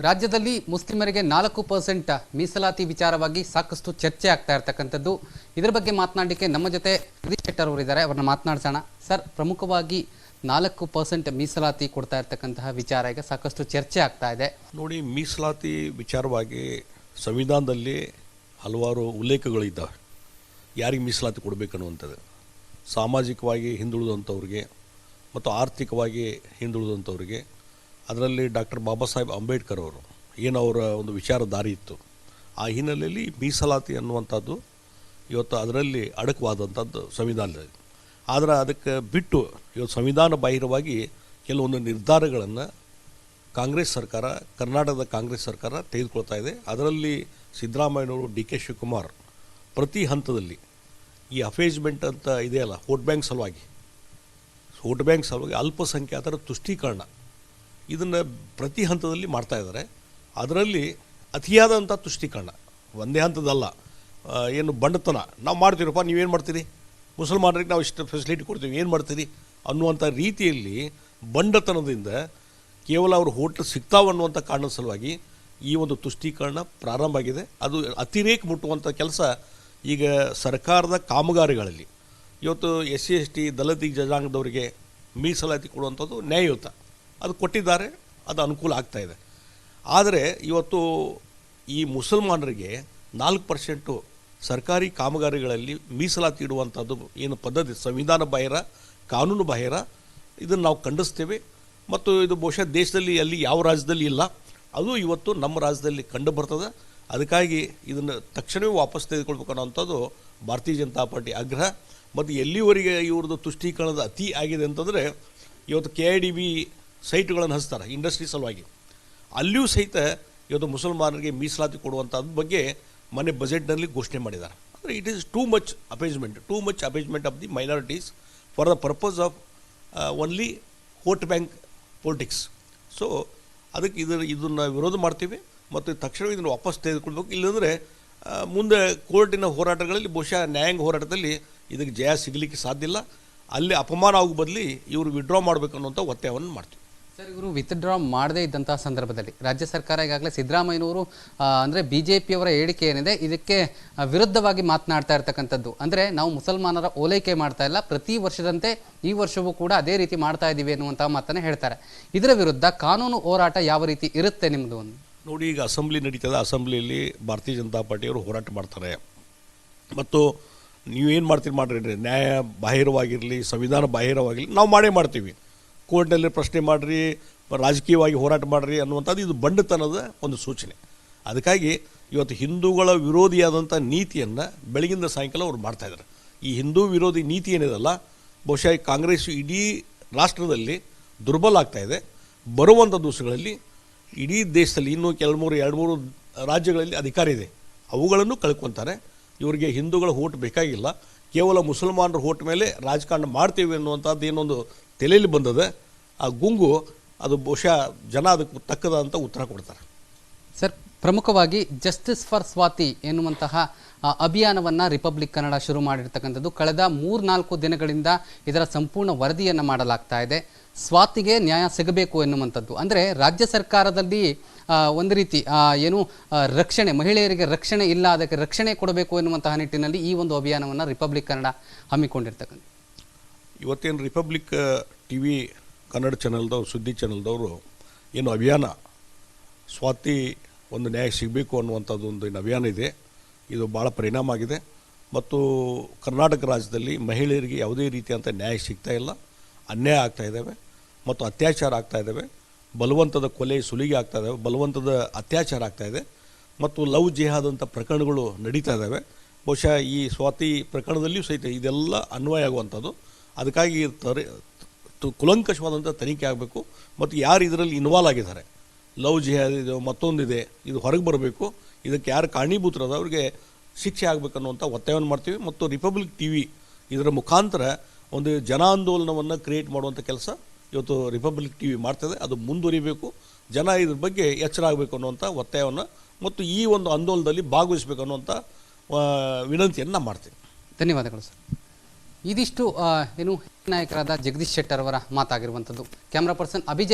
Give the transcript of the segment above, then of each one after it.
ರಾಜ್ಯದಲ್ಲಿ ಮುಸ್ಲಿಮರಿಗೆ 4% ಮೀಸಲಾತಿ ವಿಚಾರವಾಗಿ ಸಾಕಷ್ಟು ಚರ್ಚೆ ಆಗ್ತಾ ಇರತಕ್ಕಂಥದ್ದು. ಇದರ ಬಗ್ಗೆ ಮಾತನಾಡಲಿಕ್ಕೆ ನಮ್ಮ ಜೊತೆ ಜಗದೀಶ್ ಶೆಟ್ಟರ್ ಅವರು ಇದ್ದಾರೆ. ಅವರನ್ನ ಮಾತನಾಡಿಸೋಣ. ಸರ್, ಪ್ರಮುಖವಾಗಿ 4% ಮೀಸಲಾತಿ ಕೊಡ್ತಾ ಇರತಕ್ಕಂತಹ ವಿಚಾರ ಈಗ ಸಾಕಷ್ಟು ಚರ್ಚೆ ಆಗ್ತಾ ಇದೆ. ನೋಡಿ, ಮೀಸಲಾತಿ ವಿಚಾರವಾಗಿ ಸಂವಿಧಾನದಲ್ಲಿ ಹಲವಾರು ಉಲ್ಲೇಖಗಳಿದ್ದಾವೆ. ಯಾರಿಗೆ ಮೀಸಲಾತಿ ಕೊಡಬೇಕನ್ನುವಂಥದ್ದು, ಸಾಮಾಜಿಕವಾಗಿ ಹಿಂದುಳಿದಂಥವ್ರಿಗೆ ಮತ್ತು ಆರ್ಥಿಕವಾಗಿ ಹಿಂದುಳಿದಂಥವ್ರಿಗೆ. ಅದರಲ್ಲಿ ಡಾಕ್ಟರ್ ಬಾಬಾ ಸಾಹೇಬ್ ಅಂಬೇಡ್ಕರ್ ಅವರು ಏನು ಅವರ ಒಂದು ವಿಚಾರಧಾರೆ ಇತ್ತು, ಆ ಹಿನ್ನೆಲೆಯಲ್ಲಿ ಮೀಸಲಾತಿ ಅನ್ನುವಂಥದ್ದು ಇವತ್ತು ಅದರಲ್ಲಿ ಅಡಕವಾದಂಥದ್ದು ಸಂವಿಧಾನದಲ್ಲಿ. ಆದರೆ ಅದಕ್ಕೆ ಬಿಟ್ಟು ಇವತ್ತು ಸಂವಿಧಾನ ಬಾಹಿರವಾಗಿ ಕೆಲವೊಂದು ನಿರ್ಧಾರಗಳನ್ನು ಕಾಂಗ್ರೆಸ್ ಸರ್ಕಾರ, ಕರ್ನಾಟಕದ ಕಾಂಗ್ರೆಸ್ ಸರ್ಕಾರ ತೆಗೆದುಕೊಳ್ತಾ ಇದೆ. ಅದರಲ್ಲಿ ಸಿದ್ದರಾಮಯ್ಯನವರು, ಡಿ ಕೆ ಶಿವಕುಮಾರ್ ಪ್ರತಿ ಹಂತದಲ್ಲಿ ಈ ಅಫೇಜ್ಮೆಂಟ್ ಅಂತ ಇದೆಯಲ್ಲ, ವೋಟ್ ಬ್ಯಾಂಕ್ ಸಲುವಾಗಿ ಅಲ್ಪಸಂಖ್ಯಾತರ ತುಷ್ಟೀಕರಣ, ಇದನ್ನು ಪ್ರತಿ ಹಂತದಲ್ಲಿ ಮಾಡ್ತಾ ಇದ್ದಾರೆ. ಅದರಲ್ಲಿ ಅತಿಯಾದಂಥ ತುಷ್ಟೀಕರಣ ಒಂದೇ ಹಂತದಲ್ಲ. ಏನು ಬಂಡತನ, ನಾವು ಮಾಡ್ತೀರಪ್ಪ, ನೀವೇನು ಮಾಡ್ತೀರಿ, ಮುಸಲ್ಮಾನರಿಗೆ ನಾವು ಇಷ್ಟು ಫೆಸಿಲಿಟಿ ಕೊಡ್ತೀವಿ, ಏನು ಮಾಡ್ತೀರಿ ಅನ್ನುವಂಥ ರೀತಿಯಲ್ಲಿ ಬಂಡತನದಿಂದ ಕೇವಲ ಅವರು ಹೋಟ್ಲ್ ಸಿಗ್ತಾವನ್ನುವಂಥ ಕಾರಣದ ಸಲುವಾಗಿ ಈ ಒಂದು ತುಷ್ಟೀಕರಣ ಪ್ರಾರಂಭ ಆಗಿದೆ. ಅದು ಅತಿರೇಕ ಮುಟ್ಟುವಂಥ ಕೆಲಸ ಈಗ ಸರ್ಕಾರದ ಕಾಮಗಾರಿಗಳಲ್ಲಿ ಇವತ್ತು SC/ST ದಲಿತ ಜನಾಂಗದವರಿಗೆ ಮೀಸಲಾತಿ ಕೊಡುವಂಥದ್ದು ನ್ಯಾಯಯುತ, ಅದು ಕೊಟ್ಟಿದ್ದಾರೆ, ಅದು ಅನುಕೂಲ ಆಗ್ತಾ ಇದೆ. ಆದರೆ ಇವತ್ತು ಈ ಮುಸಲ್ಮಾನರಿಗೆ 4% ಸರ್ಕಾರಿ ಕಾಮಗಾರಿಗಳಲ್ಲಿ ಮೀಸಲಾತಿ ಇಡುವಂಥದ್ದು ಏನು ಪದ್ಧತಿ ಸಂವಿಧಾನ ಬಾಹಿರ, ಕಾನೂನು ಬಾಹಿರ, ಇದನ್ನು ನಾವು ಖಂಡಿಸ್ತೇವೆ. ಮತ್ತು ಇದು ಬಹುಶಃ ದೇಶದಲ್ಲಿ ಅಲ್ಲಿ ಯಾವ ರಾಜ್ಯದಲ್ಲಿ ಇಲ್ಲ, ಅದು ಇವತ್ತು ನಮ್ಮ ರಾಜ್ಯದಲ್ಲಿ ಕಂಡು ಬರ್ತದೆ. ಅದಕ್ಕಾಗಿ ಇದನ್ನು ತಕ್ಷಣವೇ ವಾಪಸ್ ತೆಗೆದುಕೊಳ್ಬೇಕು ಅನ್ನೋಂಥದ್ದು ಭಾರತೀಯ ಜನತಾ ಪಾರ್ಟಿ ಆಗ್ರಹ. ಮತ್ತು ಎಲ್ಲಿವರೆಗೆ ಇವ್ರದ್ದು ತುಷ್ಟೀಕರಣದ ಅತಿ ಆಗಿದೆ ಅಂತಂದರೆ, ಇವತ್ತು KIDB ಸೈಟ್ಗಳನ್ನು ಹಚ್ತಾರೆ ಇಂಡಸ್ಟ್ರಿ ಸಲುವಾಗಿ, ಅಲ್ಲಿಯೂ ಸಹಿತ ಇವತ್ತು ಮುಸಲ್ಮಾನರಿಗೆ ಮೀಸಲಾತಿ ಕೊಡುವಂಥದ್ದು ಬಗ್ಗೆ ಮೊನ್ನೆ ಬಜೆಟ್ನಲ್ಲಿ ಘೋಷಣೆ ಮಾಡಿದ್ದಾರೆ. ಅಂದರೆ it is too much appeasement of the minorities for the purpose of only vote bank politics. So ಅದಕ್ಕೆ ಇದನ್ನು ವಿರೋಧ ಮಾಡ್ತೀವಿ ಮತ್ತು ತಕ್ಷಣ ಇದನ್ನು ವಾಪಸ್ ತೆಗೆದುಕೊಳ್ಬೇಕು. ಇಲ್ಲಂದರೆ ಮುಂದೆ ಕೋರ್ಟಿನ ಹೋರಾಟಗಳಲ್ಲಿ ಬಹುಶಃ ನ್ಯಾಯಾಂಗ ಹೋರಾಟದಲ್ಲಿ ಇದಕ್ಕೆ ಜಯ ಸಿಗಲಿಕ್ಕೆ ಸಾಧ್ಯ ಇಲ್ಲ. ಅಲ್ಲಿ ಅಪಮಾನ ಆಗೋ ಬದಲಿ ಇವರು ವಿಡ್ರಾ ಮಾಡಬೇಕು ಅನ್ನೋಂಥ ಒತ್ತಾಯವನ್ನು ಮಾಡ್ತೀವಿ. ಸರ್, ಇವರು ವಿತ್ಡ್ರಾ ಮಾಡದೇ ಇದ್ದಂತಹ ಸಂದರ್ಭದಲ್ಲಿ ರಾಜ್ಯ ಸರ್ಕಾರ ಈಗಾಗಲೇ ಸಿದ್ದರಾಮಯ್ಯನವರು ಅಂದರೆ BJPಯವರ ಹೇಳಿಕೆ ಏನಿದೆ ಇದಕ್ಕೆ ವಿರುದ್ಧವಾಗಿ ಮಾತನಾಡ್ತಾ ಇರ್ತಕ್ಕಂಥದ್ದು. ಅಂದರೆ ನಾವು ಮುಸಲ್ಮಾನರ ಓಲೈಕೆ ಮಾಡ್ತಾ ಇಲ್ಲ, ಪ್ರತಿ ವರ್ಷದಂತೆ ಈ ವರ್ಷವೂ ಕೂಡ ಅದೇ ರೀತಿ ಮಾಡ್ತಾ ಇದ್ದೀವಿ ಅನ್ನುವಂಥ ಮಾತನ್ನು ಹೇಳ್ತಾರೆ. ಇದರ ವಿರುದ್ಧ ಕಾನೂನು ಹೋರಾಟ ಯಾವ ರೀತಿ ಇರುತ್ತೆ ನಿಮ್ಮದು? ಒಂದು ನೋಡಿ, ಈಗ ಅಸೆಂಬ್ಲಿ ನಡೀತದೆ, ಅಸೆಂಬ್ಲಿಯಲ್ಲಿ ಭಾರತೀಯ ಜನತಾ ಪಾರ್ಟಿಯವರು ಹೋರಾಟ ಮಾಡ್ತಾರೆ. ಮತ್ತು ನೀವೇನು ಮಾಡ್ತೀರಿ ಮಾಡಿರಿ, ನ್ಯಾಯ ಬಾಹಿರವಾಗಿರಲಿ, ಸಂವಿಧಾನ ಬಾಹಿರವಾಗಿರಲಿ, ನಾವು ಮಾಡೇ ಮಾಡ್ತೀವಿ. ಕೋರ್ಟ್ನಲ್ಲಿ ಪ್ರಶ್ನೆ ಮಾಡಿರಿ, ರಾಜಕೀಯವಾಗಿ ಹೋರಾಟ ಮಾಡಿರಿ ಅನ್ನುವಂಥದ್ದು ಇದು ಬಂಡತನದ ಒಂದು ಸೂಚನೆ. ಅದಕ್ಕಾಗಿ ಇವತ್ತು ಹಿಂದೂಗಳ ವಿರೋಧಿಯಾದಂಥ ನೀತಿಯನ್ನು ಬೆಳಗಿಂದ ಸಾಯಂಕಾಲ ಅವ್ರು ಮಾಡ್ತಾಯಿದ್ದಾರೆ. ಈ ಹಿಂದೂ ವಿರೋಧಿ ನೀತಿ ಏನಿದೆಲ್ಲ, ಬಹುಶಃ ಕಾಂಗ್ರೆಸ್ ಇಡೀ ರಾಷ್ಟ್ರದಲ್ಲಿ ದುರ್ಬಲ ಆಗ್ತಾಯಿದೆ. ಬರುವಂಥ ದಿವಸಗಳಲ್ಲಿ ಇಡೀ ದೇಶದಲ್ಲಿ ಇನ್ನೂ 2-3 ರಾಜ್ಯಗಳಲ್ಲಿ ಅಧಿಕಾರ ಇದೆ, ಅವುಗಳನ್ನು ಕಳ್ಕೊತಾರೆ. ಇವರಿಗೆ ಹಿಂದೂಗಳ ಓಟ್ ಬೇಕಾಗಿಲ್ಲ, ಕೇವಲ ಮುಸಲ್ಮಾನರ ಓಟ್ ಮೇಲೆ ರಾಜಕಾರಣ ಮಾಡ್ತೇವೆ ಅನ್ನುವಂಥದ್ದು ಏನೊಂದು ತಲೆಯಲ್ಲಿ ಬಂದದೆ, ಆ ಗುಂಗು ಅದು ಬಹುಶಃ ಜನ ಅದಕ್ಕೆ ತಕ್ಕದಂಥ ಉತ್ತರ ಕೊಡ್ತಾರೆ. ಸರ್, ಪ್ರಮುಖವಾಗಿ ಜಸ್ಟಿಸ್ ಫಾರ್ ಸ್ವಾತಿ ಎನ್ನುವಂತಹ ಅಭಿಯಾನವನ್ನು ರಿಪಬ್ಲಿಕ್ ಕನ್ನಡ ಶುರು ಮಾಡಿರ್ತಕ್ಕಂಥದ್ದು. ಕಳೆದ 3-4 ದಿನಗಳಿಂದ ಇದರ ಸಂಪೂರ್ಣ ವರದಿಯನ್ನು ಮಾಡಲಾಗ್ತಾ ಇದೆ. ಸ್ವಾತಿಗೆ ನ್ಯಾಯ ಸಿಗಬೇಕು ಎನ್ನುವಂಥದ್ದು. ಅಂದರೆ ರಾಜ್ಯ ಸರ್ಕಾರದಲ್ಲಿ ಒಂದು ರೀತಿ ಏನು ರಕ್ಷಣೆ, ಮಹಿಳೆಯರಿಗೆ ರಕ್ಷಣೆ ಇಲ್ಲ, ಅದಕ್ಕೆ ರಕ್ಷಣೆ ಕೊಡಬೇಕು ಎನ್ನುವಂತಹ ನಿಟ್ಟಿನಲ್ಲಿ ಈ ಒಂದು ಅಭಿಯಾನವನ್ನು ರಿಪಬ್ಲಿಕ್ ಕನ್ನಡ ಹಮ್ಮಿಕೊಂಡಿರ್ತಕ್ಕಂಥ. ಇವತ್ತೇನು ರಿಪಬ್ಲಿಕ್ TV ಕನ್ನಡ ಚಾನಲ್ದವ್ರು, ಸುದ್ದಿ ಚಾನಲ್ದವರು ಏನು ಅಭಿಯಾನ ಸ್ವಾತಿ ಒಂದು ನ್ಯಾಯ ಸಿಗಬೇಕು ಅನ್ನುವಂಥದ್ದು ಒಂದು ಏನು ಅಭಿಯಾನ ಇದೆ, ಇದು ಭಾಳ ಪರಿಣಾಮ ಆಗಿದೆ. ಮತ್ತು ಕರ್ನಾಟಕ ರಾಜ್ಯದಲ್ಲಿ ಮಹಿಳೆಯರಿಗೆ ಯಾವುದೇ ರೀತಿಯಂಥ ನ್ಯಾಯ ಸಿಗ್ತಾ ಇಲ್ಲ, ಅನ್ಯಾಯ ಆಗ್ತಾ ಇದ್ದಾವೆ ಮತ್ತು ಅತ್ಯಾಚಾರ ಆಗ್ತಾ ಇದ್ದಾವೆ, ಬಲವಂತದ ಕೊಲೆ ಸುಲಿಗೆ ಆಗ್ತಾ ಇದ್ದಾವೆ, ಬಲವಂತದ ಅತ್ಯಾಚಾರ ಆಗ್ತಾ ಇದೆ ಮತ್ತು ಲವ್ ಜಿಹಾದ್ ಅಂತ ಪ್ರಕರಣಗಳು ನಡೀತಾ ಇದ್ದಾವೆ. ಬಹುಶಃ ಈ ಸ್ವಾತಿ ಪ್ರಕರಣದಲ್ಲಿಯೂ ಸಹಿತ ಇದೆಲ್ಲ ಅನ್ವಯ ಆಗುವಂಥದ್ದು. ಅದಕ್ಕಾಗಿ ಕುಲಂಕಷವಾದಂಥ ತನಿಖೆ ಆಗಬೇಕು ಮತ್ತು ಯಾರು ಇದರಲ್ಲಿ ಇನ್ವಾಲ್ವ್ ಆಗಿದ್ದಾರೆ, ಲವ್ ಜಿಹಾದ್ ಇದೆ, ಮತ್ತೊಂದಿದೆ, ಇದು ಹೊರಗೆ ಬರಬೇಕು. ಇದಕ್ಕೆ ಯಾರು ಕಾರಣೀಭೂತರದ ಅವ್ರಿಗೆ ಶಿಕ್ಷೆ ಆಗಬೇಕನ್ನುವಂಥ ಒತ್ತಾಯವನ್ನು ಮಾಡ್ತೀವಿ. ಮತ್ತು ರಿಪಬ್ಲಿಕ್ TV ಇದರ ಮುಖಾಂತರ ಒಂದು ಜನಾಂದೋಲನವನ್ನು ಕ್ರಿಯೇಟ್ ಮಾಡುವಂಥ ಕೆಲಸ ಇವತ್ತು ರಿಪಬ್ಲಿಕ್ TV ಮಾಡ್ತದೆ. ಅದು ಮುಂದುವರಿಬೇಕು, ಜನ ಇದ್ರ ಬಗ್ಗೆ ಎಚ್ಚರ ಆಗಬೇಕು ಅನ್ನುವಂಥ ಒತ್ತಾಯವನ್ನು ಮತ್ತು ಈ ಒಂದು ಆಂದೋಲನದಲ್ಲಿ ಭಾಗವಹಿಸಬೇಕು ಅನ್ನುವಂಥ ವಿನಂತಿಯನ್ನು ಮಾಡ್ತೀನಿ. ಧನ್ಯವಾದಗಳು ಸರ್. ಇದಿಷ್ಟು ಏನು ನಾಯಕರಾದ ಜಗದೀಶ್ ಶೆಟ್ಟರ್ ಅವರ ಮಾತಾಗಿರುವಂಥದ್ದು. ಕ್ಯಾಮ್ರಾ ಪರ್ಸನ್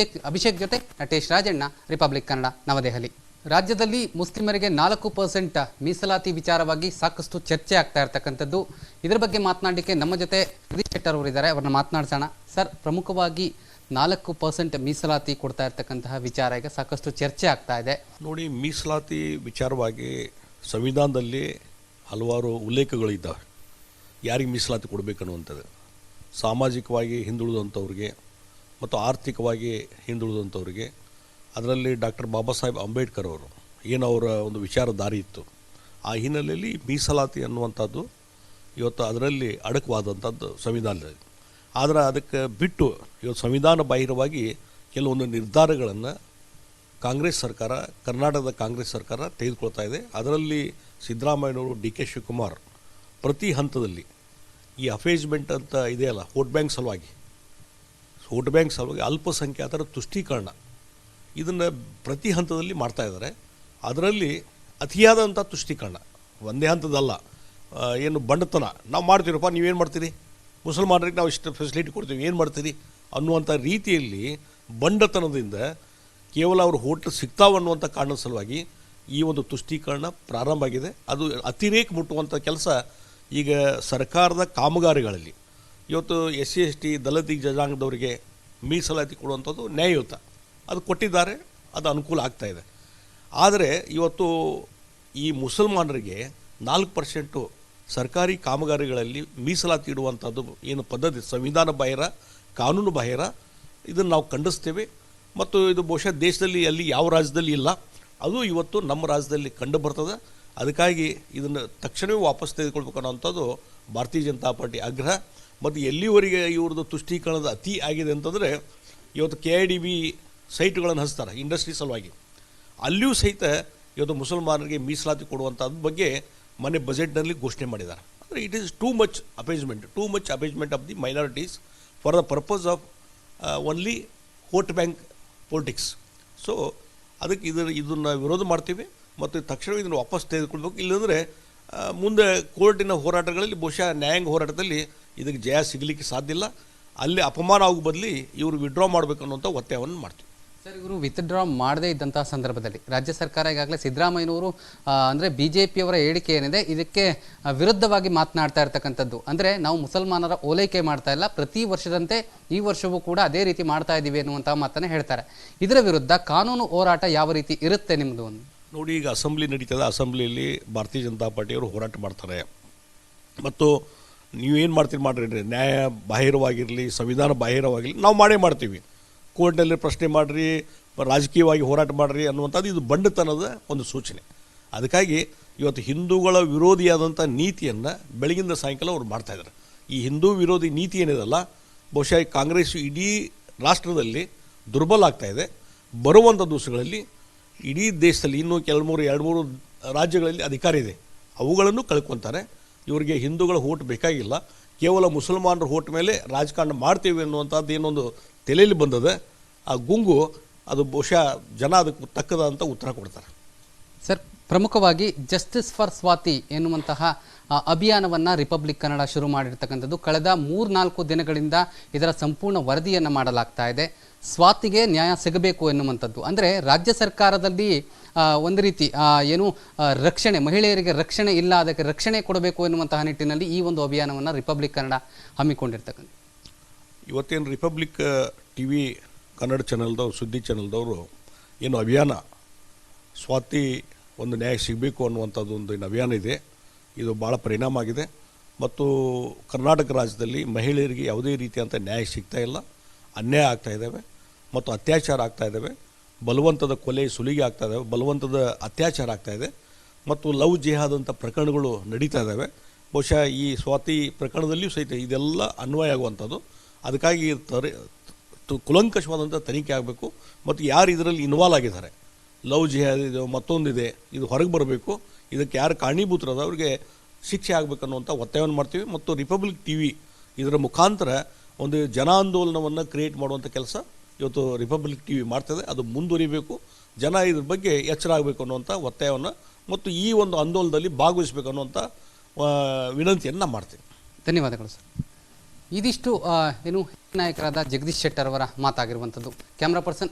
ಅಭಿಷೇಕ್ ಜೊತೆ ನಟೇಶ್ ರಾಜಣ್ಣ, ರಿಪಬ್ಲಿಕ್ ಕನ್ನಡ, ನವದೆಹಲಿ. ರಾಜ್ಯದಲ್ಲಿ ಮುಸ್ಲಿಮರಿಗೆ 4% ಮೀಸಲಾತಿ ವಿಚಾರವಾಗಿ ಸಾಕಷ್ಟು ಚರ್ಚೆ ಆಗ್ತಾ ಇರ್ತಕ್ಕಂಥದ್ದು. ಇದರ ಬಗ್ಗೆ ಮಾತನಾಡಲಿಕ್ಕೆ ನಮ್ಮ ಜೊತೆ ಜಗದೀಶ್ ಶೆಟ್ಟರ್ ಅವರಿದ್ದಾರೆ, ಅವ್ರನ್ನ ಮಾತನಾಡ್ಸೋಣ. ಸರ್, ಪ್ರಮುಖವಾಗಿ 4% ಮೀಸಲಾತಿ ಕೊಡ್ತಾ ಇರ್ತಕ್ಕಂತಹ ವಿಚಾರ ಈಗ ಸಾಕಷ್ಟು ಚರ್ಚೆ ಆಗ್ತಾ ಇದೆ. ನೋಡಿ, ಮೀಸಲಾತಿ ವಿಚಾರವಾಗಿ ಸಂವಿಧಾನದಲ್ಲಿ ಹಲವಾರು ಉಲ್ಲೇಖಗಳಿದ್ದಾವೆ. ಯಾರಿಗೆ ಮೀಸಲಾತಿ ಕೊಡಬೇಕನ್ನುವಂಥದ್ದು, ಸಾಮಾಜಿಕವಾಗಿ ಹಿಂದುಳಿದಂಥವ್ರಿಗೆ ಮತ್ತು ಆರ್ಥಿಕವಾಗಿ ಹಿಂದುಳಿದಂಥವ್ರಿಗೆ. ಅದರಲ್ಲಿ ಡಾಕ್ಟರ್ ಬಾಬಾ ಸಾಹೇಬ್ ಅಂಬೇಡ್ಕರ್ ಅವರು ಏನು ಅವರ ಒಂದು ವಿಚಾರಧಾರೆ ಇತ್ತು, ಆ ಹಿನ್ನೆಲೆಯಲ್ಲಿ ಮೀಸಲಾತಿ ಅನ್ನುವಂಥದ್ದು ಇವತ್ತು ಅದರಲ್ಲಿ ಅಡಕವಾದಂಥದ್ದು ಸಂವಿಧಾನದಲ್ಲಿ. ಆದರೆ ಅದಕ್ಕೆ ಬಿಟ್ಟು ಇವತ್ತು ಸಂವಿಧಾನ ಬಾಹಿರವಾಗಿ ಕೆಲವೊಂದು ನಿರ್ಧಾರಗಳನ್ನು ಕಾಂಗ್ರೆಸ್ ಸರ್ಕಾರ, ಕರ್ನಾಟಕದ ಕಾಂಗ್ರೆಸ್ ಸರ್ಕಾರ ತೆಗೆದುಕೊಳ್ತಾ ಇದೆ. ಅದರಲ್ಲಿ ಸಿದ್ದರಾಮಯ್ಯನವರು, ಡಿ ಕೆ ಶಿವಕುಮಾರ್ ಪ್ರತಿ ಹಂತದಲ್ಲಿ ಈ ಅಫೇಜ್ಮೆಂಟ್ ಅಂತ ಇದೆಯಲ್ಲ, ವೋಟ್ ಬ್ಯಾಂಕ್ ಸಲುವಾಗಿ ಅಲ್ಪಸಂಖ್ಯಾತರ ತುಷ್ಟೀಕರಣ, ಇದನ್ನು ಪ್ರತಿ ಹಂತದಲ್ಲಿ ಮಾಡ್ತಾ ಇದ್ದಾರೆ. ಅದರಲ್ಲಿ ಅತಿಯಾದಂಥ ತುಷ್ಟೀಕರಣ, ಒಂದೇ ಹಂತದಲ್ಲ. ಏನು ಬಂಡತನ, ನಾವು ಮಾಡ್ತೀರಪ್ಪ ನೀವೇನು ಮಾಡ್ತೀರಿ, ಮುಸಲ್ಮಾನರಿಗೆ ನಾವು ಇಷ್ಟು ಫೆಸಿಲಿಟಿ ಕೊಡ್ತೀವಿ, ಏನು ಮಾಡ್ತೀರಿ ಅನ್ನುವಂಥ ರೀತಿಯಲ್ಲಿ ಬಂಡತನದಿಂದ ಕೇವಲ ಅವರು ಹೋಟ್ಲ್ ಸಿಗ್ತಾವನ್ನುವಂಥ ಕಾರಣದ ಸಲುವಾಗಿ ಈ ಒಂದು ತುಷ್ಟೀಕರಣ ಪ್ರಾರಂಭ ಆಗಿದೆ. ಅದು ಅತಿರೇಕ ಮುಟ್ಟುವಂಥ ಕೆಲಸ ಈಗ ಸರ್ಕಾರದ ಕಾಮಗಾರಿಗಳಲ್ಲಿ ಇವತ್ತು SC/ST ದಲಿತ ಜನಾಂಗದವರಿಗೆ ಮೀಸಲಾತಿ ಕೊಡುವಂಥದ್ದು ನ್ಯಾಯಯುತ, ಅದು ಕೊಟ್ಟಿದ್ದಾರೆ, ಅದು ಅನುಕೂಲ ಆಗ್ತಾ ಇದೆ. ಆದರೆ ಇವತ್ತು ಈ ಮುಸಲ್ಮಾನರಿಗೆ 4% ಸರ್ಕಾರಿ ಕಾಮಗಾರಿಗಳಲ್ಲಿ ಮೀಸಲಾತಿ ಇಡುವಂಥದ್ದು ಏನು ಪದ್ಧತಿ ಸಂವಿಧಾನ ಬಾಹಿರ, ಕಾನೂನು ಬಾಹಿರ, ಇದನ್ನು ನಾವು ಖಂಡಿಸ್ತೇವೆ. ಮತ್ತು ಇದು ಬಹುಶಃ ದೇಶದಲ್ಲಿ ಅಲ್ಲಿ ಯಾವ ರಾಜ್ಯದಲ್ಲಿ ಇಲ್ಲ, ಅದು ಇವತ್ತು ನಮ್ಮ ರಾಜ್ಯದಲ್ಲಿ ಕಂಡು ಬರ್ತದೆ. ಅದಕ್ಕಾಗಿ ಇದನ್ನು ತಕ್ಷಣವೇ ವಾಪಸ್ ತೆಗೆದುಕೊಳ್ಬೇಕು ಅನ್ನೋಂಥದ್ದು ಭಾರತೀಯ ಜನತಾ ಪಾರ್ಟಿ ಆಗ್ರಹ. ಮತ್ತು ಎಲ್ಲಿವರೆಗೆ ಇವ್ರದ್ದು ತುಷ್ಟೀಕರಣದ ಅತಿ ಆಗಿದೆ ಅಂತಂದರೆ, ಇವತ್ತು KIDB ಸೈಟ್ಗಳನ್ನು ಹಚ್ತಾರೆ ಇಂಡಸ್ಟ್ರಿ ಸಲುವಾಗಿ, ಅಲ್ಲಿಯೂ ಸಹಿತ ಇವತ್ತು ಮುಸಲ್ಮಾನರಿಗೆ ಮೀಸಲಾತಿ ಕೊಡುವಂಥದ್ದು ಬಗ್ಗೆ ಮೊನ್ನೆ ಬಜೆಟ್ನಲ್ಲಿ ಘೋಷಣೆ ಮಾಡಿದ್ದಾರೆ. ಅಂದರೆ it is too much appeasement of the minorities for the purpose of only vote bank politics. So ಅದಕ್ಕೆ ಇದನ್ನು ವಿರೋಧ ಮಾಡ್ತೀವಿ ಮತ್ತು ತಕ್ಷಣ ಇದನ್ನು ವಾಪಸ್ ತೆಗೆದುಕೊಳ್ಬೇಕು. ಇಲ್ಲಂದರೆ ಮುಂದೆ ಕೋರ್ಟಿನ ಹೋರಾಟಗಳಲ್ಲಿ ಬಹುಶಃ ನ್ಯಾಯಾಂಗ ಹೋರಾಟದಲ್ಲಿ ಇದಕ್ಕೆ ಜಯ ಸಿಗಲಿಕ್ಕೆ ಸಾಧ್ಯ ಇಲ್ಲ. ಅಲ್ಲಿ ಅಪಮಾನ ಆಗೋ ಬದಲಿ ಇವರು ವಿಡ್ರಾ ಮಾಡಬೇಕು ಅನ್ನೋಂಥ ಒತ್ತಾಯವನ್ನು ಮಾಡ್ತೀವಿ. ಸರ್, ಇವರು ವಿತ್ಡ್ರಾ ಮಾಡದೇ ಇದ್ದಂತಹ ಸಂದರ್ಭದಲ್ಲಿ ರಾಜ್ಯ ಸರ್ಕಾರ ಈಗಾಗಲೇ ಸಿದ್ದರಾಮಯ್ಯನವರು ಅಂದರೆ BJPಯವರ ಹೇಳಿಕೆ ಏನಿದೆ ಇದಕ್ಕೆ ವಿರುದ್ಧವಾಗಿ ಮಾತನಾಡ್ತಾ ಇರ್ತಕ್ಕಂಥದ್ದು. ಅಂದರೆ ನಾವು ಮುಸಲ್ಮಾನರ ಓಲೈಕೆ ಮಾಡ್ತಾ ಇಲ್ಲ, ಪ್ರತಿ ವರ್ಷದಂತೆ ಈ ವರ್ಷವೂ ಕೂಡ ಅದೇ ರೀತಿ ಮಾಡ್ತಾ ಇದ್ದೀವಿ ಅನ್ನುವಂಥ ಮಾತನ್ನು ಹೇಳ್ತಾರೆ. ಇದರ ವಿರುದ್ಧ ಕಾನೂನು ಹೋರಾಟ ಯಾವ ರೀತಿ ಇರುತ್ತೆ ನಿಮ್ಮದು? ಒಂದು ನೋಡಿ, ಈಗ ಅಸೆಂಬ್ಲಿ ನಡೀತದೆ, ಅಸೆಂಬ್ಲಿಯಲ್ಲಿ ಭಾರತೀಯ ಜನತಾ ಪಾರ್ಟಿಯವರು ಹೋರಾಟ ಮಾಡ್ತಾರೆ. ಮತ್ತು ನೀವೇನು ಮಾಡ್ತೀರಿ ಮಾಡಿರಿ, ನ್ಯಾಯ ಬಾಹಿರವಾಗಿರಲಿ, ಸಂವಿಧಾನ ಬಾಹಿರವಾಗಿರಲಿ, ನಾವು ಮಾಡೇ ಮಾಡ್ತೀವಿ. ಕೋರ್ಟ್ನಲ್ಲಿ ಪ್ರಶ್ನೆ ಮಾಡಿರಿ, ರಾಜಕೀಯವಾಗಿ ಹೋರಾಟ ಮಾಡಿರಿ ಅನ್ನುವಂಥದ್ದು ಇದು ಬಂಡತನದ ಒಂದು ಸೂಚನೆ. ಅದಕ್ಕಾಗಿ ಇವತ್ತು ಹಿಂದೂಗಳ ವಿರೋಧಿಯಾದಂಥ ನೀತಿಯನ್ನು ಬೆಳಗಿಂದ ಸಾಯಂಕಾಲ ಅವ್ರು ಮಾಡ್ತಾಯಿದ್ದಾರೆ. ಈ ಹಿಂದೂ ವಿರೋಧಿ ನೀತಿ ಏನಿದೆಲ್ಲ ಬಹುಶಃ ಕಾಂಗ್ರೆಸ್ ಇಡೀ ರಾಷ್ಟ್ರದಲ್ಲಿ ದುರ್ಬಲ ಆಗ್ತಾಯಿದೆ. ಬರುವಂಥ ದಿವಸಗಳಲ್ಲಿ ಇಡೀ ದೇಶದಲ್ಲಿ ಇನ್ನೂ ಎರಡು ಮೂರು ರಾಜ್ಯಗಳಲ್ಲಿ ಅಧಿಕಾರ ಇದೆ, ಅವುಗಳನ್ನು ಕಳ್ಕೊತಾರೆ. ಇವರಿಗೆ ಹಿಂದೂಗಳ ಓಟ್ ಬೇಕಾಗಿಲ್ಲ, ಕೇವಲ ಮುಸಲ್ಮಾನರ ಓಟ್ ಮೇಲೆ ರಾಜಕಾರಣ ಮಾಡ್ತೇವೆ ಅನ್ನುವಂಥದ್ದು ಏನೊಂದು ತಲೆಯಲ್ಲಿ ಬಂದದೆ, ಆ ಗುಂಗು ಅದು ಬಹುಶಃ ಜನ ಅದಕ್ಕೆ ತಕ್ಕದಂಥ ಉತ್ತರ ಕೊಡ್ತಾರೆ. ಸರ್, ಪ್ರಮುಖವಾಗಿ ಜಸ್ಟಿಸ್ ಫಾರ್ ಸ್ವಾತಿ ಎನ್ನುವಂತಹ ಅಭಿಯಾನವನ್ನು ರಿಪಬ್ಲಿಕ್ ಕನ್ನಡ ಶುರು ಮಾಡಿರ್ತಕ್ಕಂಥದ್ದು. ಕಳೆದ 3-4 ದಿನಗಳಿಂದ ಇದರ ಸಂಪೂರ್ಣ ವರದಿಯನ್ನು ಮಾಡಲಾಗ್ತಾ ಇದೆ. ಸ್ವಾತಿಗೆ ನ್ಯಾಯ ಸಿಗಬೇಕು ಎನ್ನುವಂಥದ್ದು, ಅಂದರೆ ರಾಜ್ಯ ಸರ್ಕಾರದಲ್ಲಿ ಒಂದು ರೀತಿ ಏನು ರಕ್ಷಣೆ, ಮಹಿಳೆಯರಿಗೆ ರಕ್ಷಣೆ ಇಲ್ಲ, ಅದಕ್ಕೆ ರಕ್ಷಣೆ ಕೊಡಬೇಕು ಎನ್ನುವಂತಹ ನಿಟ್ಟಿನಲ್ಲಿ ಈ ಒಂದು ಅಭಿಯಾನವನ್ನು ರಿಪಬ್ಲಿಕ್ ಕನ್ನಡ ಹಮ್ಮಿಕೊಂಡಿರ್ತಕ್ಕಂಥ. ಇವತ್ತೇನು ರಿಪಬ್ಲಿಕ್ TV ಕನ್ನಡ ಚಾನಲ್ದವ್ರು, ಸುದ್ದಿ ಚಾನಲ್ದವರು ಏನು ಅಭಿಯಾನ ಸ್ವಾತಿ ಒಂದು ನ್ಯಾಯ ಸಿಗಬೇಕು ಅನ್ನುವಂಥದ್ದು ಒಂದು ಏನು ಅಭಿಯಾನ ಇದೆ, ಇದು ಭಾಳ ಪರಿಣಾಮ ಆಗಿದೆ. ಮತ್ತು ಕರ್ನಾಟಕ ರಾಜ್ಯದಲ್ಲಿ ಮಹಿಳೆಯರಿಗೆ ಯಾವುದೇ ರೀತಿಯಂಥ ನ್ಯಾಯ ಸಿಗ್ತಾ ಇಲ್ಲ, ಅನ್ಯಾಯ ಆಗ್ತಾ ಇದ್ದಾವೆ ಮತ್ತು ಅತ್ಯಾಚಾರ ಆಗ್ತಾ ಇದ್ದಾವೆ, ಬಲವಂತದ ಕೊಲೆ ಸುಲಿಗೆ ಆಗ್ತಾ ಇದ್ದಾವೆ, ಬಲವಂತದ ಅತ್ಯಾಚಾರ ಆಗ್ತಾ ಇದೆ ಮತ್ತು ಲವ್ ಜಿಹಾದ್ ಅಂತ ಪ್ರಕರಣಗಳು ನಡೀತಾ ಇದ್ದಾವೆ. ಬಹುಶಃ ಈ ಸ್ವಾತಿ ಪ್ರಕರಣದಲ್ಲಿಯೂ ಸಹಿತ ಇದೆಲ್ಲ ಅನ್ವಯ ಆಗುವಂಥದ್ದು. ಅದಕ್ಕಾಗಿ ಕುಲಂಕಷವಾದಂಥ ತನಿಖೆ ಆಗಬೇಕು ಮತ್ತು ಯಾರು ಇದರಲ್ಲಿ ಇನ್ವಾಲ್ವ್ ಆಗಿದ್ದಾರೆ, ಲವ್ ಜಿಹಾದ್ ಇದೆ, ಮತ್ತೊಂದಿದೆ, ಇದು ಹೊರಗೆ ಬರಬೇಕು, ಇದಕ್ಕೆ ಯಾರು ಕಾರಣೀಭೂತರದ ಅವರಿಗೆ ಶಿಕ್ಷೆ ಆಗಬೇಕನ್ನುವಂಥ ಒತ್ತಾಯವನ್ನು ಮಾಡ್ತೀವಿ. ಮತ್ತು ರಿಪಬ್ಲಿಕ್ TV ಇದರ ಮುಖಾಂತರ ಒಂದು ಜನಾಂದೋಲನವನ್ನು ಕ್ರಿಯೇಟ್ ಮಾಡುವಂಥ ಕೆಲಸ ಇವತ್ತು ರಿಪಬ್ಲಿಕ್ TV ಮಾಡ್ತದೆ. ಅದು ಮುಂದುವರಿಬೇಕು, ಜನ ಇದ್ರ ಬಗ್ಗೆ ಎಚ್ಚರ ಆಗಬೇಕು ಅನ್ನುವಂಥ ಒತ್ತಾಯವನ್ನು ಮತ್ತು ಈ ಒಂದು ಆಂದೋಲನದಲ್ಲಿ ಭಾಗವಹಿಸಬೇಕು ಅನ್ನುವಂಥ ವಿನಂತಿಯನ್ನು ಮಾಡ್ತೀನಿ. ಧನ್ಯವಾದಗಳು ಸರ್. ಇದಿಷ್ಟು ಏನು ನಾಯಕರಾದ ಜಗದೀಶ್ ಶೆಟ್ಟರ್ ಅವರ ಮಾತಾಗಿರುವಂಥದ್ದು. ಕ್ಯಾಮ್ರಾ ಪರ್ಸನ್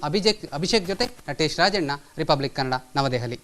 ಅಭಿಷೇಕ್ ಜೊತೆ ನಟೇಶ್ ರಾಜಣ್ಣ, ರಿಪಬ್ಲಿಕ್ ಕನ್ನಡ, ನವದೆಹಲಿ.